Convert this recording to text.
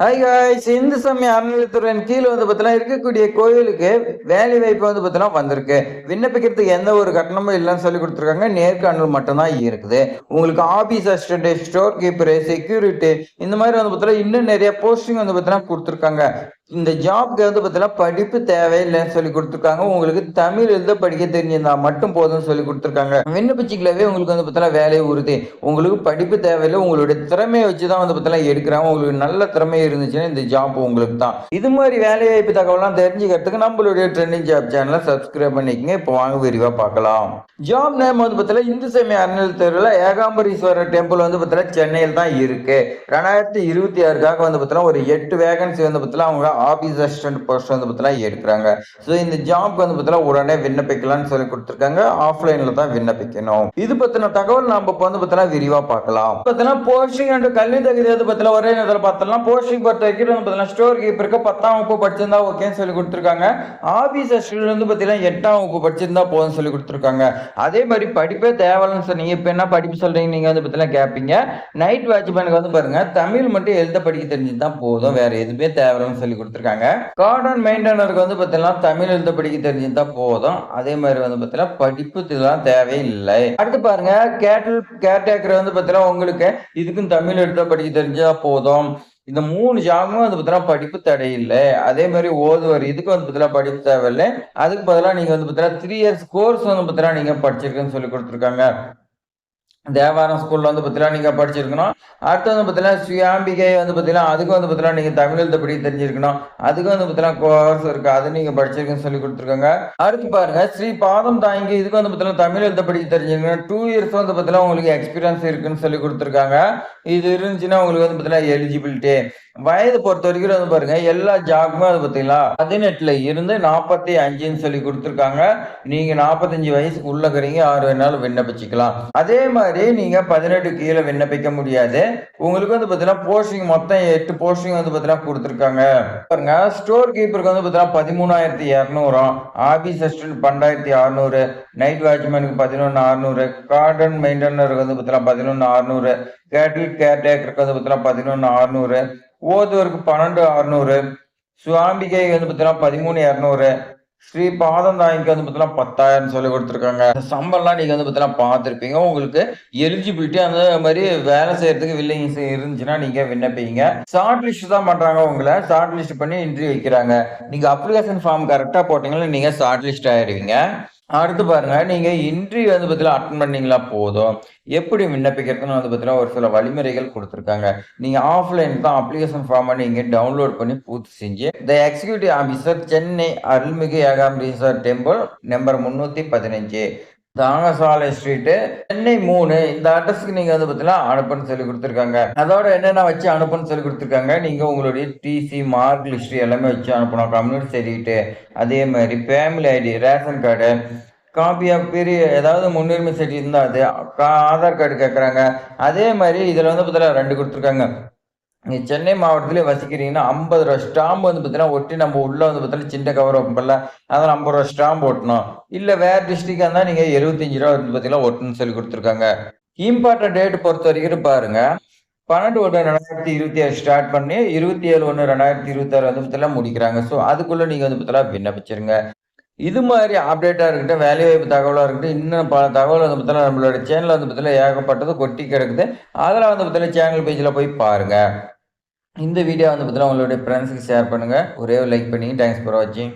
Hi guys! Hindu சமய அறநிலையத்துறையின் கீழ இருக்கக்கூடிய கோயிலுக்கு வேலை வாய்ப்பு வந்திருக்கு. விண்ணப்பிக்கிறதுக்கு எந்த ஒரு கட்டணமும் இல்லன்னு சொல்லிக் குடுத்துருக்காங்க. நேர்காணல் மட்டும் தான் இருக்குது. உங்களுக்கு office assistant, store keeper, security இந்த மாரி இன்னும் நெறைய போஸ்டிங் குடுத்துருக்காங்க. இந்த ஜாப்க்கு படிப்பு தேவையில்லைன்னு சொல்லிக் குடுத்துருக்காங்க. உங்களுக்கு தமிழ் எழுத படிக்க தெரிஞ்சிருந்தா மட்டும் போதும்னு சொல்லிக் குடுத்துருக்காங்க. விண்ணப்பிச்சுக்கலாவே உங்களுக்கு வேலை உறுதி. உங்களுக்கு படிப்பு தேவையில்ல. உங்களுடைய திறமைய வச்சு தான் எடுக்குறாங்க. உங்களுக்கு நல்ல திறமை இருந்துச்சுன்னா இந்த ஜாப் உங்களுக்கு தான். இது மாதிரி வேலை வாய்ப்பு தகவலாம் தெரிஞ்சுக்கிறதுக்கு நம்மளுடைய ட்ரெண்டிங் ஜாப் சேனலை சப்ஸ்கிரைப் பண்ணிக்கங்க. இப்போ வாங்க விரிவா பார்க்கலாம். ஜாப் நேம் இந்து சமய அறநிலையத்துறையில ஏகாம்பரீஸ்வரர் டெம்பிள் சென்னையில் தான் இருக்கு. 2026க்காக ஒரு 8 வேகன்சி அவங்க ஆபீஸ் அசிஸ்டன்ட் போஸ்ட் எடுக்கிறாங்க. ஸோ இந்த ஜாப் உடனே விண்ணப்பிக்கலாம்னு சொல்லி கொடுத்துருக்காங்க. ஆஃப்லைன்ல தான் விண்ணப்பிக்கணும். இது பத்தின தகவல் நம்ம விரிவா பார்க்கலாம். போஸ்டிங் அண்ட் கல்வி தகுதி ஒரே நேரத்தில் பார்த்தலாம். போஸ்டிங் பொறுத்த வரைக்கும் ஸ்டோர் கீப்பருக்கு 10ஆம் வகுப்பு படிச்சிருந்தா ஓகேன்னு சொல்லி கொடுத்துருக்காங்க. ஆபீஸ் அசிஸ்டன்ட் 8ஆம் வகுப்பு படிச்சிருந்தா போதும்னு சொல்லி கொடுத்துருக்காங்க. அதே மாதிரி படிப்பே தேவைன்னு சொன்னீங்க. இப்ப என்ன படிப்பு சொல்றீங்க நீங்க கேட்பீங்க. நைட் வாட்ச்மேனுக்கு பாருங்க தமிழ் மட்டும் எழுத படிக்க தெரிஞ்சுதான் போதும், வேற எதுவுமே தேவைன்னு சொல்லி கொடுத்துருக்காங்க. கார்டன் மெயின்டெனருக்கு தமிழ் எழுத படிக்க தெரிஞ்சுதான் போதும். அதே மாதிரி படிப்பு இதெல்லாம் தேவையில்லை. அடுத்து பாருங்க கேர்டேக்கர் உங்களுக்கு இதுக்கும் தமிழ் எழுத படிக்க தெரிஞ்சா போதும். இந்த 3 ஜாபும் படிப்பு தடை இல்லை. அதே மாதிரி ஓதுவர் இதுக்கு படிப்பு தேவையில்லை. அதுக்கு பதிலாக நீங்க 3 இயர்ஸ் கோர்ஸ் நீங்க படிச்சிருக்குன்னு சொல்லி கொடுத்துருக்காங்க. தேவாரம் ஸ்கூல்ல நீங்க படிச்சிருக்கணும். அடுத்து சுயாம்பிகை அதுக்கு நீங்க தமிழ் எழுத படிக்க தெரிஞ்சிருக்கணும். அதுக்கு கோர்ஸ் இருக்கு, அது நீங்க படிச்சிருக்குன்னு சொல்லி கொடுத்துருக்காங்க. அடுத்து பாருங்க ஸ்ரீ பாதம் தாங்கி இதுக்கு தமிழ் எழுத படிக்க தெரிஞ்சிருக்கணும். 2 இயர்ஸ் உங்களுக்கு எக்ஸ்பீரியன்ஸ் இருக்குன்னு சொல்லி கொடுத்துருக்காங்க. இது இருந்துச்சுன்னா உங்களுக்கு எலிஜிபிலிட்டி. வயது பொறுத்த வரைக்கும் பாருங்க எல்லா ஜாபுமே 18ல இருந்து 45ன்னு சொல்லி கொடுத்துருக்காங்க. நீங்க 45 வயசுக்கு உள்ள இருக்கிறீங்க, 6 வேணாலும் விண்ணப்பிச்சுக்கலாம். அதே மாதிரி நீங்க 18 கீழே விண்ணப்பிக்க முடியாது. உங்களுக்கு போஸ்டிங் மொத்தம் 8 போஸ்டிங் கொடுத்துருக்காங்க. பாருங்க ஸ்டோர் கீப்பருக்கு 13,200, ஆபீஸ் அசிஸ்டன்ட் 12,600, நைட் வாட்ச்மேனுக்கு 11,600, கார்டன் மெயின்டெனருக்கு 11,600, கேர்டேக்கருக்கு 11,600, ஓதுவருக்கு 12,600, சுவாம்பிகை 13,200, ஸ்ரீ பாதம் தாய்க்கு 10,000 சொல்லி கொடுத்துருக்காங்க. சம்பளம்லாம் நீங்க பார்த்துருப்பீங்க. உங்களுக்கு எலிஜிபிலிட்டி அந்த மாதிரி வேலை செய்யறதுக்கு வில்லிங்ஸ் இருந்துச்சுன்னா நீங்க விண்ணப்பிங்க. ஷார்ட் லிஸ்ட் தான் பண்றாங்க. உங்களை ஷார்ட் லிஸ்ட் பண்ணி இன்டர்வியூ வைக்கிறாங்க. நீங்க அப்ளிகேஷன் ஃபார்ம் கரெக்டா போட்டீங்கன்னா நீங்க ஷார்ட் லிஸ்ட் ஆயிடுவீங்க. அடுத்து பாருங்க நீங்க இன்டர்வியூ அட்டன் பண்ணீங்களா போதும். எப்படி விண்ணப்பிக்கிறதுன்னு ஒரு சில வழிமுறைகள் கொடுத்துருக்காங்க. நீங்க ஆஃப்லைன் தான் அப்ளிகேஷன் ஃபார்மை நீங்க டவுன்லோட் பண்ணி பூர்த்தி செஞ்சு த எக்ஸிக்யூட்டிவ் ஆபீசர் சென்னை அருள்மிகு ஏகாம்பரீஸ்வரர் டெம்பிள் நம்பர் 315 தாங்கசாலை ஸ்ட்ரீட்டு சென்னை 3 இந்த அட்ரஸ்க்கு நீங்க அனுப்புன்னு சொல்லி கொடுத்துருக்காங்க. அதோட என்னென்ன வச்சு அனுப்புன்னு சொல்லி கொடுத்துருக்காங்க. நீங்க உங்களுடைய டிசி மார்க் லிஸ்ட் எல்லாமே வச்சு அனுப்பணும். கம்யூனிட்டி சர்டிஃபிகேட்டு, அதே மாதிரி family ID, ration card, copy of பெரிய ஏதாவது முன்னுரிமை சர்டிஃபிகேட் இருந்தா அது, ஆதார் கார்டு கேட்குறாங்க. அதே மாதிரி இதுல 2 கொடுத்துருக்காங்க. நீங்க சென்னை மாவட்டத்திலே வசிக்கிறீங்கன்னா 50 ரூபா ஸ்டாம்ப் ஒட்டி நம்ம உள்ள சின்ன கவர் வைப்போம்ல, அதில் 50 ரூபா ஸ்டாம்ப் ஒட்டணும். இல்ல வேற டிஸ்ட்ரிக்டா இருந்தா நீங்க 75 ரூபா ஒட்டணும்னு சொல்லி கொடுத்துருக்காங்க. இம்பார்ட்டன்ட் டேட் பொறுத்த வரைக்கும் பாருங்க 12/1/2026 ஸ்டார்ட் பண்ணி 27/1/2026 முடிக்கிறாங்க. ஸோ அதுக்குள்ள நீங்க விண்ணப்பிச்சிருங்க. இது மாதிரி அப்டேட்டா இருக்கட்டும், வேலை வாய்ப்பு தகவலா இருக்கட்டும், இன்னும் பல தகவல் நம்மளோட சேனல் ஏகப்பட்டது கொட்டி கிடக்குது. அதில் சேனல் பேஜில் போய் பாருங்க. இந்த வீடியோ உங்களுடைய ஃப்ரெண்ட்ஸுக்கு ஷேர் பண்ணுங்க. ஒரே லைக் பண்ணி தேங்க்ஸ் ஃபார் வாட்சிங்.